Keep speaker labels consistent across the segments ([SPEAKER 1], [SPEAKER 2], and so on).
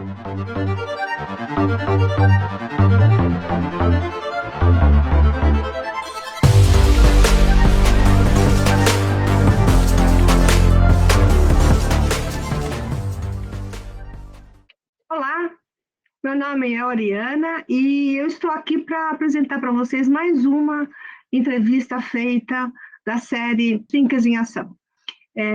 [SPEAKER 1] Olá, meu nome é Oriana e eu estou aqui para apresentar para vocês mais uma entrevista feita da série Thinkers em Ação.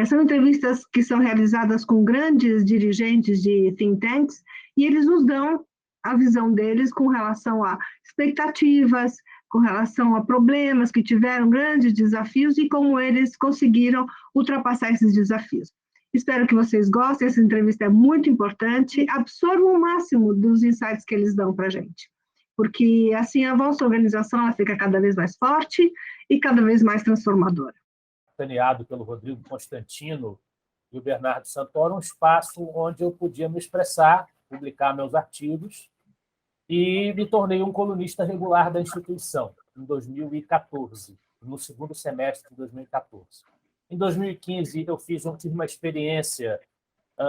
[SPEAKER 1] São entrevistas que são realizadas com grandes dirigentes de think tanks e eles nos dão a visão deles com relação a expectativas, com relação a problemas que tiveram, grandes desafios e como eles conseguiram ultrapassar esses desafios. Espero que vocês gostem, essa entrevista é muito importante, absorvam o máximo dos insights que eles dão para a gente, porque assim a vossa organização ela fica cada vez mais forte e cada vez mais transformadora.
[SPEAKER 2] Capitaneado pelo Rodrigo Constantino e o Bernardo Santoro, um espaço onde eu podia me expressar, publicar meus artigos, e me tornei um colunista regular da instituição, em 2014, no segundo semestre de 2014. Em 2015, eu tive uma experiência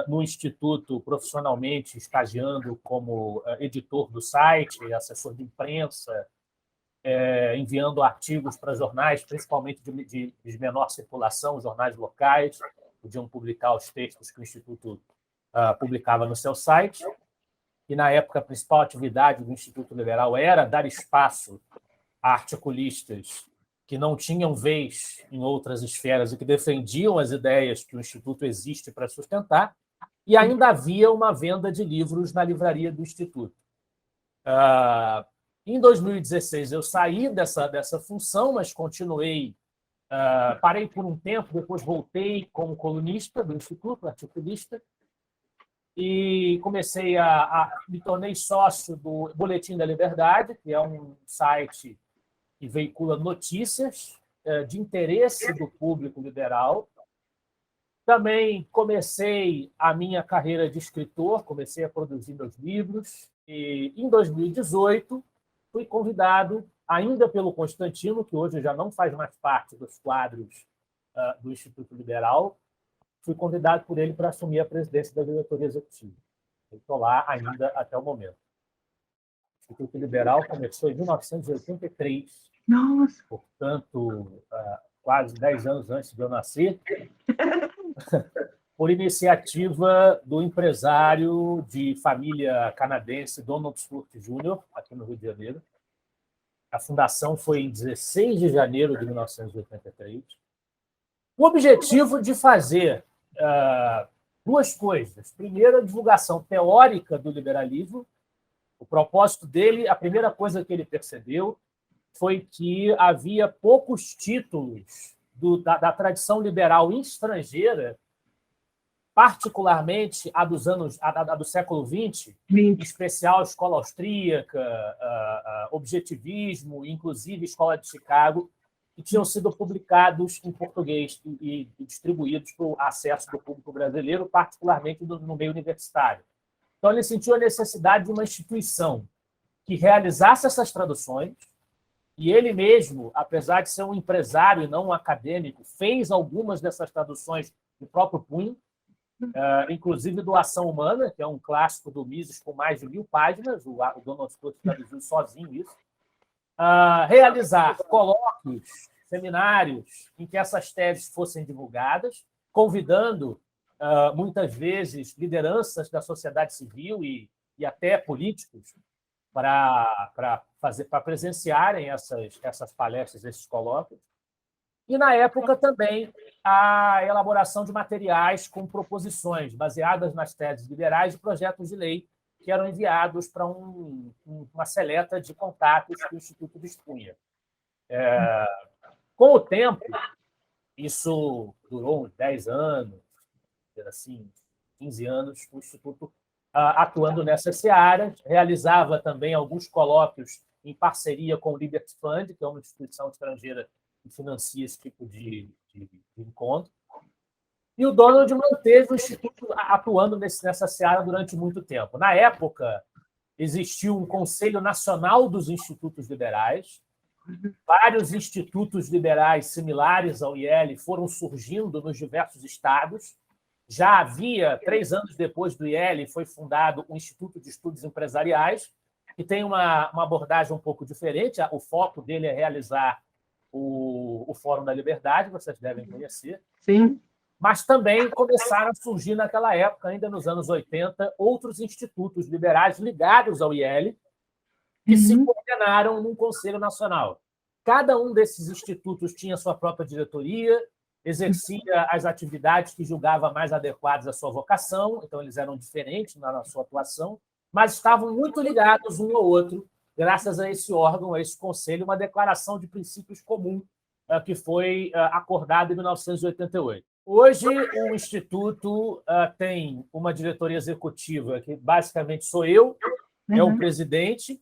[SPEAKER 2] no Instituto, profissionalmente, estagiando como editor do site, assessor de imprensa, enviando artigos para jornais, principalmente de menor circulação, jornais locais, podiam publicar os textos que o Instituto publicava no seu site. E, na época, a principal atividade do Instituto Liberal era dar espaço a articulistas que não tinham vez em outras esferas e que defendiam as ideias que o Instituto existe para sustentar, e ainda havia uma venda de livros na livraria do Instituto. Em 2016, eu saí dessa função, mas continuei, parei por um tempo, depois voltei como colunista do Instituto, articulista, e me tornei sócio do Boletim da Liberdade, que é um site que veicula notícias de interesse do público liberal. Também comecei a minha carreira de escritor, comecei a produzir meus livros, e em 2018 fui convidado, ainda pelo Constantino, que hoje já não faz mais parte dos quadros do Instituto Liberal, fui convidado por ele para assumir a presidência da diretoria executiva. Estou lá ainda até o momento. O Instituto Liberal começou em 1983,
[SPEAKER 1] Nossa.
[SPEAKER 2] Portanto, quase 10 anos antes de eu nascer, por iniciativa do empresário de família canadense Donald Stewart Jr., aqui no Rio de Janeiro. A fundação foi em 16 de janeiro de 1983. O objetivo de fazer duas coisas. Primeiro, a divulgação teórica do liberalismo. O propósito dele, a primeira coisa que ele percebeu foi que havia poucos títulos da tradição liberal estrangeira, particularmente a do século XX, em especial a Escola Austríaca, Objetivismo, inclusive a Escola de Chicago, que tinham sido publicados em português e distribuídos para o acesso do público brasileiro, particularmente no meio universitário. Então, ele sentiu a necessidade de uma instituição que realizasse essas traduções, e ele mesmo, apesar de ser um empresário e não um acadêmico, fez algumas dessas traduções de próprio punho, inclusive do Ação Humana, que é um clássico do Mises com mais de 1.000 páginas, o Donald Stewart traduziu sozinho isso, realizar colóquios, seminários, em que essas teses fossem divulgadas, convidando, muitas vezes, lideranças da sociedade civil e até políticos para presenciarem essas palestras, esses colóquios. E, na época, também a elaboração de materiais com proposições baseadas nas teses liberais e projetos de lei que eram enviados para uma seleta de contatos que o Instituto dispunha. Com o tempo, isso durou uns 10 anos, assim, 15 anos, o Instituto atuando nessa seara, realizava também alguns colóquios em parceria com o Liberty Fund, que é uma instituição estrangeira que financia esse tipo de encontro. E o Donald manteve o Instituto atuando nessa seara durante muito tempo. Na época, existiu um Conselho Nacional dos Institutos Liberais. Vários institutos liberais similares ao IEL foram surgindo nos diversos estados, Já havia, 3 anos depois do IEL, foi fundado o Instituto de Estudos Empresariais, que tem uma abordagem um pouco diferente. O foco dele é realizar o Fórum da Liberdade, vocês devem conhecer.
[SPEAKER 1] Sim.
[SPEAKER 2] Mas também começaram a surgir naquela época, ainda nos anos 80, outros institutos liberais ligados ao IEL, que se coordenaram num Conselho Nacional. Cada um desses institutos tinha sua própria diretoria, exercia as atividades que julgava mais adequadas à sua vocação, então eles eram diferentes na sua atuação, mas estavam muito ligados um ao outro, graças a esse órgão, a esse conselho, uma declaração de princípios comum que foi acordada em 1988. Hoje, o Instituto tem uma diretoria executiva, que basicamente sou eu, é o presidente,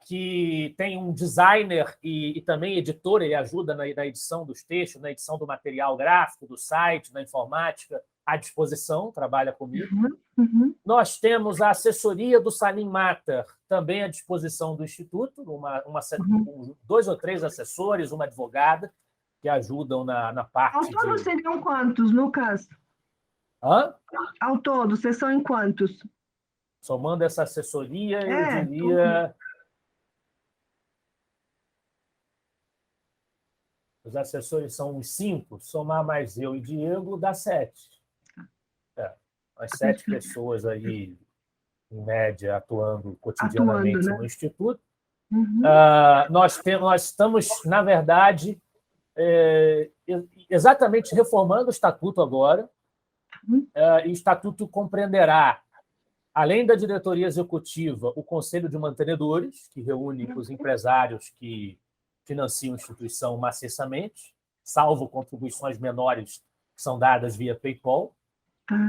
[SPEAKER 2] que tem um designer e também editor, ele ajuda na edição dos textos, na edição do material gráfico, do site, na informática, à disposição, trabalha comigo. Nós temos a assessoria do Salim Matter, também à disposição do Instituto, 2 ou 3 assessores, uma advogada, que ajudam na parte
[SPEAKER 1] Ao todo seriam quantos, Lucas?
[SPEAKER 2] Hã?
[SPEAKER 1] Ao todo, vocês são em quantos?
[SPEAKER 2] Somando essa assessoria, eu diria... Tudo. Os assessores são uns 5, somar mais eu e Diego dá 7. Umas 7 pessoas aí, em média, atuando cotidianamente no Instituto. Nós estamos, na verdade, exatamente reformando o Estatuto agora. E o Estatuto compreenderá, além da diretoria executiva, o Conselho de Mantenedores, que reúne os empresários que financiam a instituição maciçamente, salvo contribuições menores que são dadas via PayPal.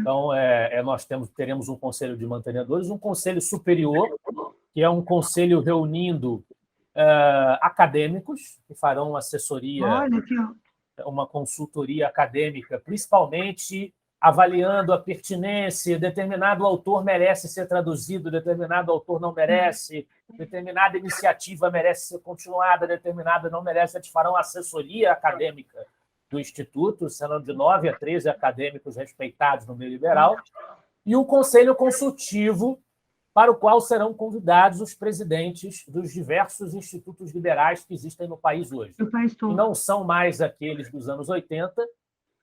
[SPEAKER 2] Então, nós teremos um Conselho de Mantenedores, um Conselho Superior, que é um conselho reunindo acadêmicos, que farão assessoria, uma consultoria acadêmica, principalmente avaliando a pertinência, determinado autor merece ser traduzido, determinado autor não merece, determinada iniciativa merece ser continuada, determinada não merece. Eles farão assessoria acadêmica do Instituto, serão de 9 a 13 acadêmicos respeitados no meio liberal, e um conselho consultivo para o qual serão convidados os presidentes dos diversos institutos liberais que existem no país hoje. E não são mais aqueles dos anos 80,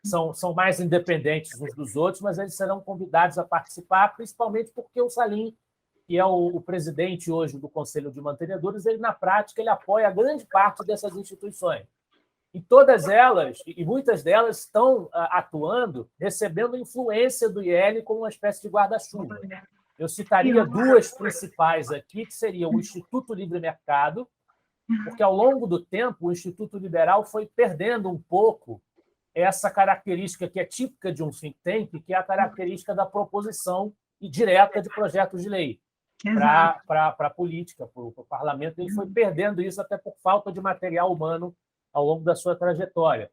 [SPEAKER 2] são mais independentes uns dos outros, mas eles serão convidados a participar, principalmente porque o Salim, que é o presidente hoje do Conselho de Mantenedores, ele, na prática, ele apoia grande parte dessas instituições. E todas elas, e muitas delas, estão atuando, recebendo influência do IEL como uma espécie de guarda-chuva. Eu citaria 2 principais aqui, que seriam o Instituto Livre Mercado, porque, ao longo do tempo, o Instituto Liberal foi perdendo um pouco essa característica que é típica de um think tank, que é a característica da proposição direta de projetos de lei para a política, para o parlamento. Ele foi perdendo isso até por falta de material humano ao longo da sua trajetória.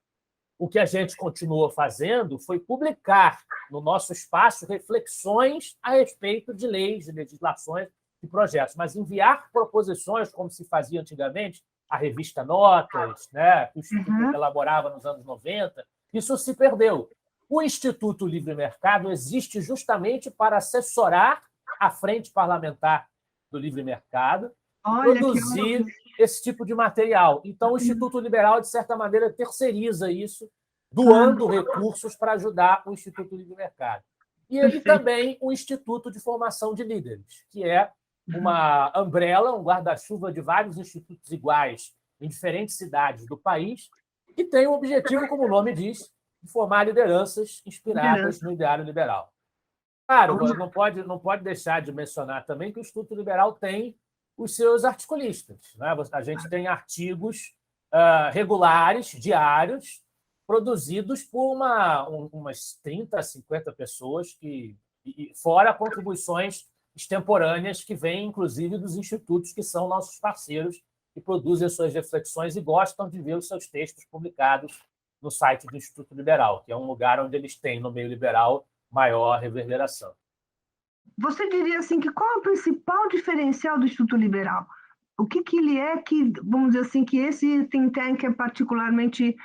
[SPEAKER 2] O que a gente continuou fazendo foi publicar no nosso espaço reflexões a respeito de leis, de legislações e projetos, mas enviar proposições, como se fazia antigamente, a revista Notas, né, que o Instituto elaborava nos anos 90, isso se perdeu. O Instituto Livre Mercado existe justamente para assessorar a frente parlamentar do livre mercado, produzir esse tipo de material. Então, o Instituto Liberal, de certa maneira, terceiriza isso, doando recursos para ajudar o Instituto Livre Mercado. E também o Instituto de Formação de Líderes, que é uma umbrella, um guarda-chuva de vários institutos iguais em diferentes cidades do país, que tem o objetivo, como o nome diz, de formar lideranças inspiradas no ideário liberal. Claro, não pode deixar de mencionar também que o Instituto Liberal tem os seus articulistas, né? A gente tem artigos regulares, diários, produzidos por umas 30 a 50 pessoas, fora contribuições extemporâneas que vêm, inclusive, dos institutos que são nossos parceiros, que produzem as suas reflexões e gostam de ver os seus textos publicados no site do Instituto Liberal, que é um lugar onde eles têm, no meio liberal, maior reverberação.
[SPEAKER 1] Você diria assim que qual é o principal diferencial do Instituto Liberal? O que ele é que, vamos dizer assim, que esse think tank é particularmente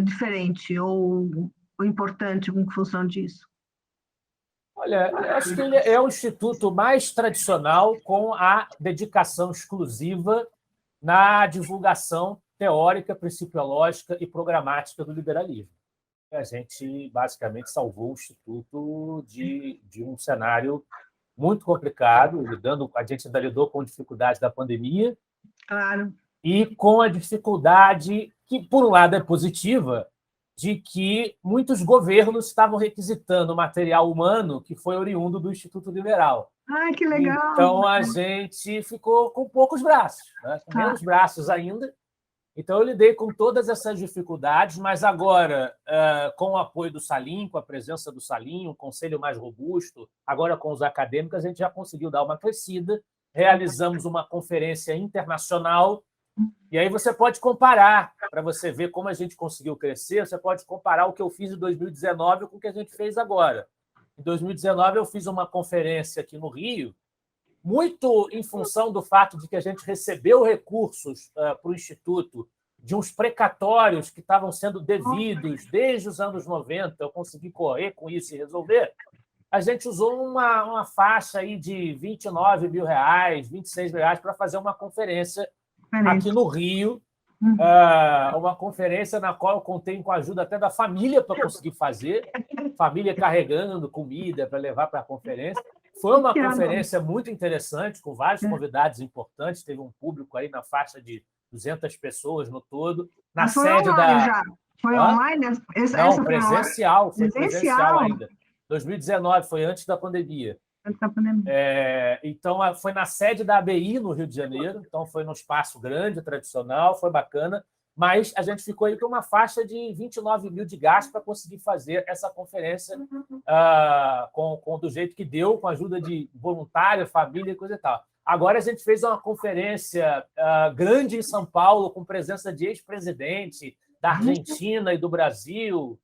[SPEAKER 1] diferente? Ou ou importante em função disso?
[SPEAKER 2] Olha, eu acho que ele é o instituto mais tradicional com a dedicação exclusiva na divulgação teórica, principiológica e programática do liberalismo. A gente, basicamente, salvou o Instituto de um cenário muito complicado, a gente ainda lidou com a dificuldade da pandemia,
[SPEAKER 1] Claro.
[SPEAKER 2] e com a dificuldade, que, por um lado, é positiva, de que muitos governos estavam requisitando material humano que foi oriundo do Instituto Liberal.
[SPEAKER 1] Ai, que legal!
[SPEAKER 2] Então, a gente ficou com poucos braços, né? Com menos braços ainda. Então, eu lidei com todas essas dificuldades, mas agora, com o apoio do Salim, com a presença do Salim, um conselho mais robusto, agora com os acadêmicos, a gente já conseguiu dar uma crescida, realizamos uma conferência internacional, e aí você pode comparar, para você ver como a gente conseguiu crescer, você pode comparar o que eu fiz em 2019 com o que a gente fez agora. Em 2019, eu fiz uma conferência aqui no Rio, muito em função do fato de que a gente recebeu recursos para o Instituto de uns precatórios que estavam sendo devidos desde os anos 90, eu consegui correr com isso e resolver. A gente usou uma faixa aí de R$29 mil, R$26 mil para fazer uma conferência aqui no Rio, uma conferência na qual eu contei com a ajuda até da família para conseguir fazer, família carregando comida para levar para a conferência. Foi uma conferência muito interessante, com vários convidados importantes, teve um público aí na faixa de 200 pessoas no todo, na sede da...
[SPEAKER 1] Já. Foi online?
[SPEAKER 2] Não, presencial, foi presencial ainda. 2019, foi antes da pandemia. Então, foi na sede da ABI, no Rio de Janeiro, então foi num espaço grande, tradicional, foi bacana, mas a gente ficou aí com uma faixa de 29 mil de gasto para conseguir fazer essa conferência do jeito que deu, com a ajuda de voluntário, família e coisa e tal. Agora a gente fez uma conferência grande em São Paulo, com presença de ex-presidente da Argentina e do Brasil.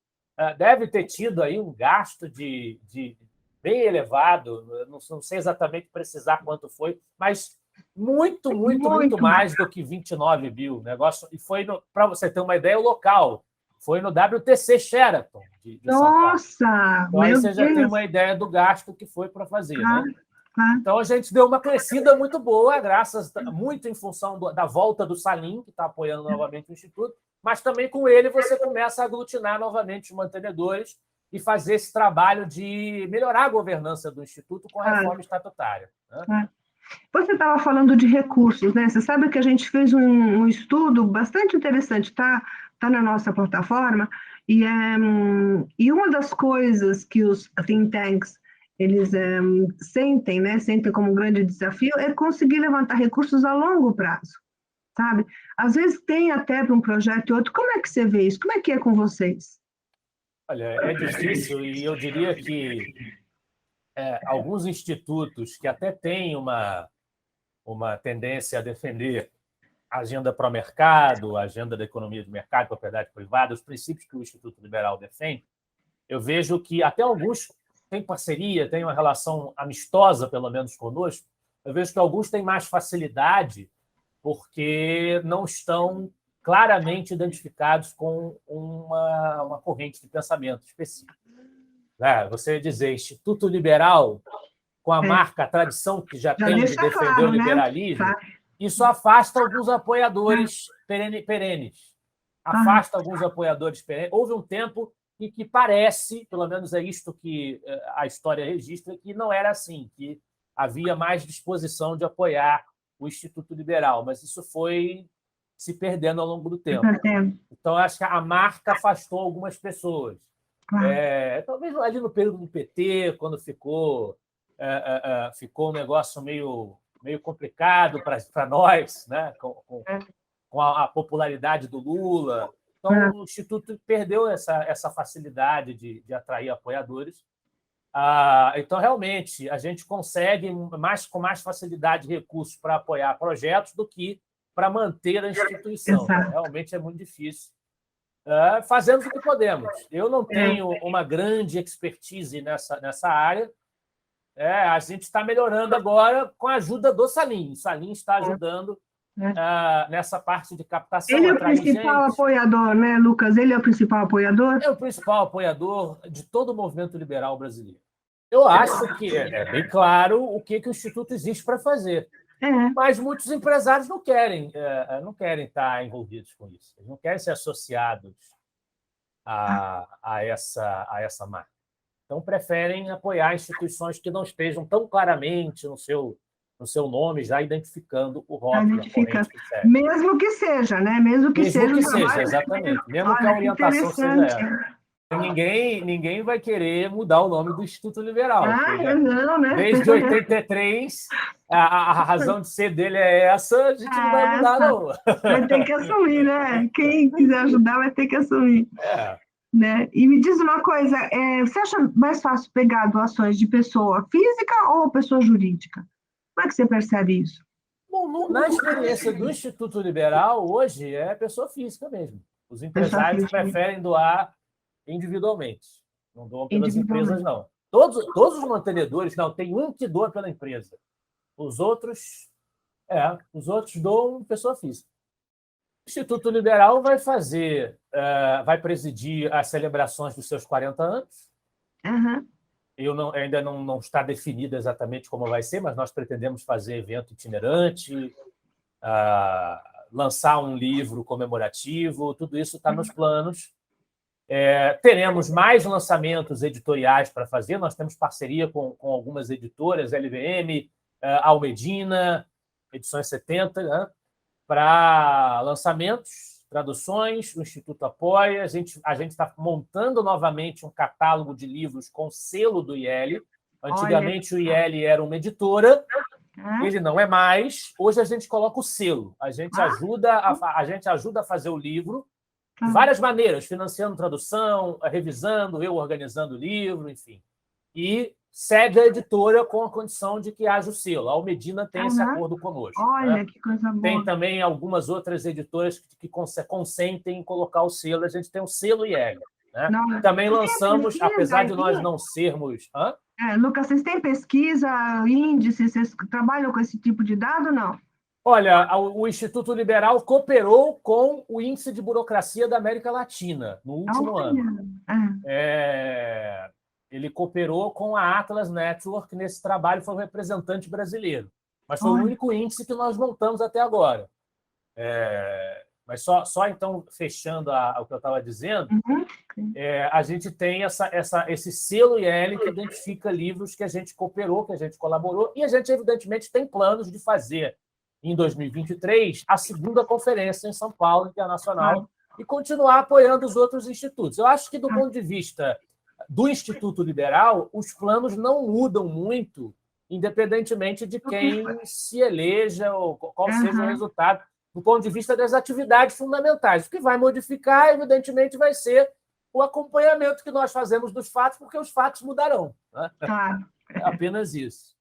[SPEAKER 2] Deve ter tido aí um gasto de bem elevado, não sei exatamente precisar quanto foi, mas muito mais do que 29 mil. Negócio, e foi, para você ter uma ideia, o local foi no WTC Sheraton de São Paulo.
[SPEAKER 1] Nossa!
[SPEAKER 2] Então, aí você já tem uma ideia do gasto que foi para fazer. Né? Então, a gente deu uma crescida muito boa, muito em função da volta do Salim, que está apoiando novamente o Instituto, mas também com ele você começa a aglutinar novamente os mantenedores e fazer esse trabalho de melhorar a governança do Instituto com a reforma estatutária. Né?
[SPEAKER 1] Você estava falando de recursos, né? Você sabe que a gente fez um estudo bastante interessante, tá na nossa plataforma, e uma das coisas que os think tanks eles sentem como um grande desafio é conseguir levantar recursos a longo prazo, sabe? Às vezes tem até para um projeto e outro. Como é que você vê isso? Como é que é com vocês?
[SPEAKER 2] Olha, é difícil, e eu diria que alguns institutos que até têm uma tendência a defender a agenda pró-mercado, a agenda da economia de mercado, propriedade privada, os princípios que o Instituto Liberal defende, eu vejo que até alguns têm parceria, têm uma relação amistosa, pelo menos conosco, eu vejo que alguns têm mais facilidade porque não estão claramente identificados com uma corrente de pensamento específica. Você dizer Instituto Liberal, com a marca, a tradição que já tem de defender
[SPEAKER 1] claro,
[SPEAKER 2] o liberalismo, isso afasta alguns apoiadores perenes. Afasta alguns apoiadores perenes. Houve um tempo em que parece, pelo menos é isto que a história registra, que não era assim, que havia mais disposição de apoiar o Instituto Liberal, mas isso foi se perdendo ao longo do tempo. Então, acho que a marca afastou algumas pessoas. Talvez ali no período do PT, quando ficou um negócio meio complicado para nós, né? com a popularidade do Lula. Então, o Instituto perdeu essa facilidade de atrair apoiadores. Então, realmente, a gente consegue com mais facilidade recursos para apoiar projetos do que para manter a instituição. Realmente é muito difícil. Fazemos o que podemos. Eu não tenho uma grande expertise nessa área. A gente está melhorando agora com a ajuda do Salim. O Salim está ajudando nessa parte de captação,
[SPEAKER 1] Ele é o
[SPEAKER 2] atrair
[SPEAKER 1] principal
[SPEAKER 2] gente.
[SPEAKER 1] apoiador, né, Lucas? Ele é o principal apoiador?
[SPEAKER 2] É o principal apoiador de todo o movimento liberal brasileiro. Eu acho que é bem claro o que o Instituto existe para fazer. Mas muitos empresários não querem estar envolvidos com isso. Eles não querem ser associados a essa marca. Então, preferem apoiar instituições que não estejam tão claramente no seu nome, já identificando o rótulo da corrente que serve.
[SPEAKER 1] Mesmo que seja, né? Mesmo que seja,
[SPEAKER 2] exatamente. Mesmo que a orientação seja essa. Ninguém vai querer mudar o nome do Instituto Liberal.
[SPEAKER 1] Não, né?
[SPEAKER 2] Desde 83, a razão de ser dele é essa, a gente não vai mudar, não.
[SPEAKER 1] Vai ter que assumir, né? Quem quiser ajudar vai ter que assumir. Né? E me diz uma coisa, você acha mais fácil pegar doações de pessoa física ou pessoa jurídica? Como é que você percebe isso?
[SPEAKER 2] Bom, na experiência do Instituto Liberal, hoje é pessoa física mesmo. Os empresários preferem doar individualmente. Não doam pelas empresas, não. Todos os mantenedores, não, tem um que doa pela empresa. Os outros doam pessoa física. O Instituto Liberal vai presidir as celebrações dos seus 40 anos. Ainda não está definido exatamente como vai ser, mas nós pretendemos fazer evento itinerante, lançar um livro comemorativo, tudo isso está nos planos. Teremos mais lançamentos editoriais para fazer, nós temos parceria com algumas editoras, LVM, Almedina, Edições 70, né? Para lançamentos, traduções, o Instituto apoia. A gente está montando novamente um catálogo de livros com selo do IEL. Antigamente, o IEL era uma editora, ele não é mais. Hoje, a gente coloca o selo. A gente ajuda a fazer o livro de várias maneiras, financiando tradução, revisando, eu organizando o livro, enfim. E cede a editora com a condição de que haja o selo. A Almedina tem esse acordo conosco.
[SPEAKER 1] Olha, que coisa boa.
[SPEAKER 2] Tem também algumas outras editoras que consentem em colocar o selo. A gente tem o selo IEL. Né? Também lançamos, apesar de nós não sermos...
[SPEAKER 1] Lucas, vocês têm pesquisa, índice, vocês trabalham com esse tipo de dado, não?
[SPEAKER 2] Olha, o Instituto Liberal cooperou com o Índice de Burocracia da América Latina no último ano. Ele cooperou com a Atlas Network nesse trabalho, foi um representante brasileiro. Mas foi o único índice que nós montamos até agora. Mas só então, fechando o que eu estava dizendo, a gente tem esse selo IEL que identifica livros que a gente cooperou, que a gente colaborou, e a gente, evidentemente, tem planos de fazer, em 2023, a segunda conferência em São Paulo, internacional, e continuar apoiando os outros institutos. Eu acho que, do ponto de vista do Instituto Liberal, os planos não mudam muito, independentemente de quem se eleja ou qual seja o resultado, do ponto de vista das atividades fundamentais. O que vai modificar, evidentemente, vai ser o acompanhamento que nós fazemos dos fatos, porque os fatos mudarão. Né? É apenas isso.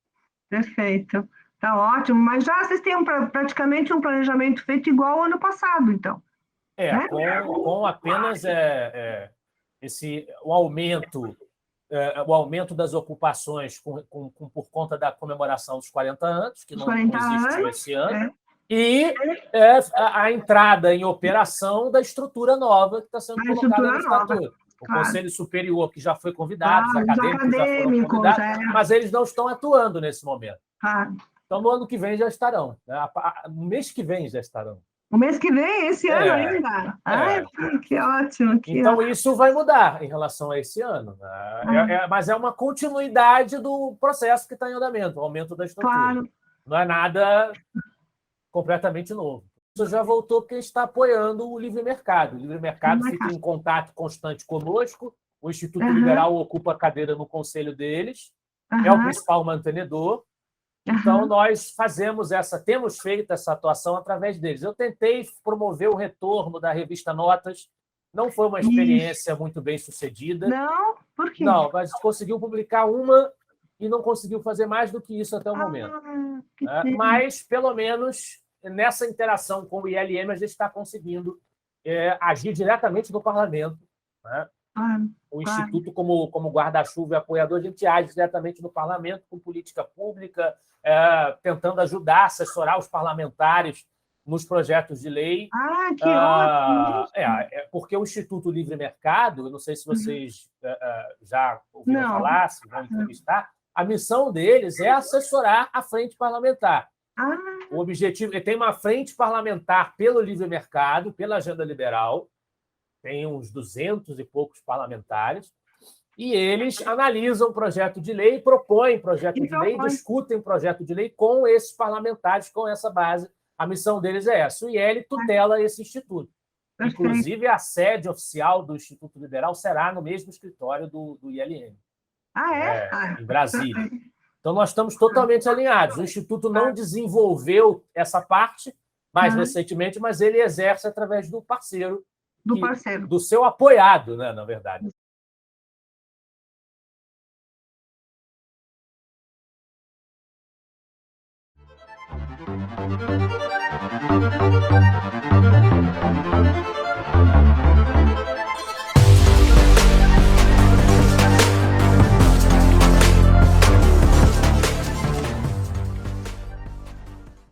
[SPEAKER 1] Perfeito. Está ótimo. Mas já vocês têm praticamente um planejamento feito igual ao ano passado, então.
[SPEAKER 2] Com apenas o aumento das ocupações por conta da comemoração dos 40 anos, que não existiu esse ano, e a entrada em operação da estrutura nova que está sendo colocada no Estatuto. O Conselho Superior, que já foi convidado, os acadêmicos já foram convidados, mas eles não estão atuando nesse momento. Então, no ano que vem já estarão. No mês que vem já estarão.
[SPEAKER 1] O mês que vem, esse ano ainda? Que ótimo.
[SPEAKER 2] Então, isso vai mudar em relação a esse ano. Mas é uma continuidade do processo que está em andamento, o aumento da estrutura. Não é nada completamente novo. Isso já voltou porque está apoiando o livre mercado. O livre mercado fica em contato constante conosco. O Instituto Liberal ocupa a cadeira no conselho deles, é o principal mantenedor. Então, nós temos feito essa atuação através deles. Eu tentei promover o retorno da revista Notas, não foi uma experiência muito bem sucedida.
[SPEAKER 1] Não? Por quê?
[SPEAKER 2] Não, mas conseguiu publicar uma e não conseguiu fazer mais do que isso até o momento. Mas, pelo menos, nessa interação com o ILM, a gente está conseguindo agir diretamente no parlamento. Né? O Instituto, como guarda-chuva e apoiador, a gente age diretamente no parlamento com política pública, tentando ajudar, assessorar os parlamentares nos projetos de lei.
[SPEAKER 1] Ah, que ótimo!
[SPEAKER 2] Porque o Instituto Livre Mercado, eu não sei se vocês já ouviram falar, se vão entrevistar, a missão deles é assessorar a frente parlamentar. O objetivo é ter uma frente parlamentar pelo livre mercado, pela agenda liberal, tem uns 200 e poucos parlamentares, e eles analisam projeto de lei, propõem projeto de lei, discutem projeto de lei com esses parlamentares, com essa base. A missão deles é essa. O IEL tutela esse instituto. Inclusive, a sede oficial do Instituto Liberal será no mesmo escritório do ILM. Em Brasília. Então, nós estamos totalmente alinhados. O Instituto não desenvolveu essa parte mais recentemente, mas ele exerce através do parceiro. Do seu apoiado, né, na verdade. Thank you.